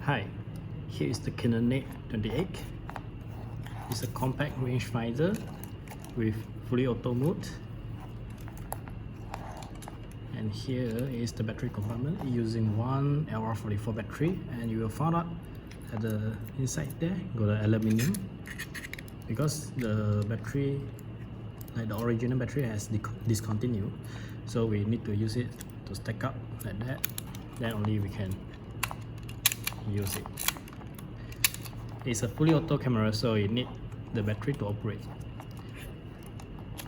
Hi, here is the Canonet 28. It's a compact rangefinder with fully auto mode. And here is the battery compartment using one LR44 battery, and you will find out at the inside there got an aluminium because the battery, like the original battery, has discontinued, so we need to use it to stack up like that. Then only we can use it. It's a fully auto camera, so you need the battery to operate.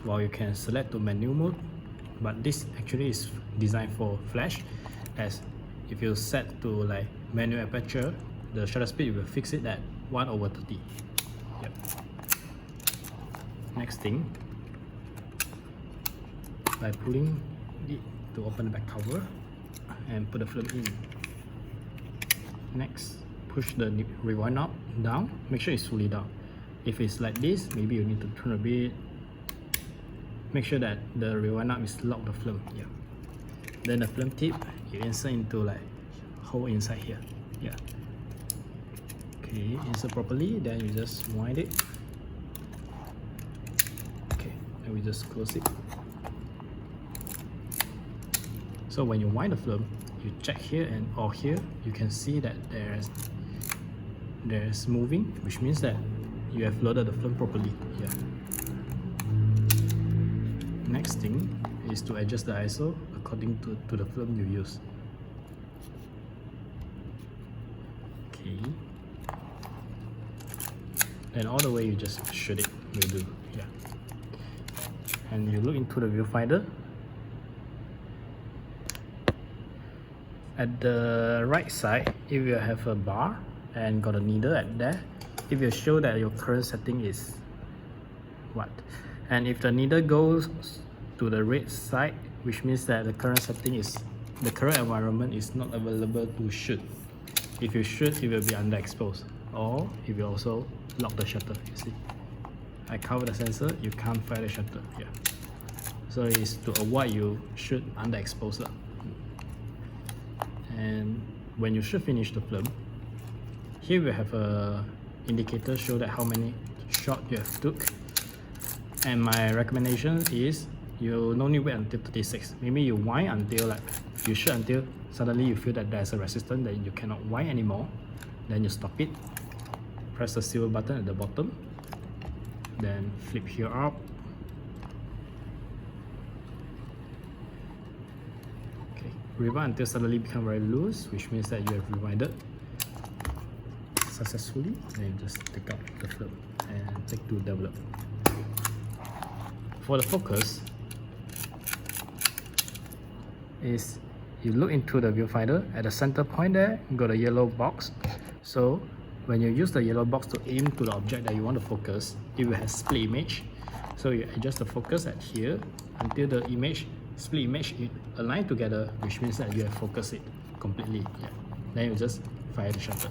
While you can select to manual mode, but this actually is designed for flash, as if you set to like manual aperture, the shutter speed will fix it at 1/30. Yep. Next thing, by pulling it to open the back cover and put the film in. Next, push the rewind knob down, make sure it's fully down. If it's like this, maybe you need to turn a bit. Make sure that the rewind knob is locked the film. Yeah. Then the film tip, you insert into like hole inside here. Yeah. Okay, insert properly, then you just wind it. Okay, and we just close it. So when you wind the film, you check here and or here, you can see that there's moving, which means that you have loaded the film properly. Yeah. Next thing is to adjust the ISO according to the film you use. Okay. And all the way you just shoot it will do. Yeah. And you look into the viewfinder. At the right side, if you have a bar and got a needle at there, it will show that your current setting is what. And if the needle goes to the red side, which means that the current setting is, the current environment is not available to shoot. If you shoot, it will be underexposed, or it will also lock the shutter. You see, I cover the sensor, you can't fire the shutter. Yeah. So it's to avoid you shoot underexposed. And when you should finish the film, here we have a indicator show that how many shots you have took. And my recommendation is you no need wait until 36. Maybe you wind until like you shoot until suddenly you feel that there's a resistance that you cannot wind anymore. Then you stop it. Press the silver button at the bottom. Then flip here up. Rewind until suddenly become very loose, which means that you have rewinded successfully. Then just take out the film and take to develop. For the focus, is you look into the viewfinder. At the center point there, you got a yellow box. So when you use the yellow box to aim to the object that you want to focus, it will have split image. So you adjust the focus at here until the image split image it align together, which means that you have focused it completely. Yeah. Then you just fire the shutter.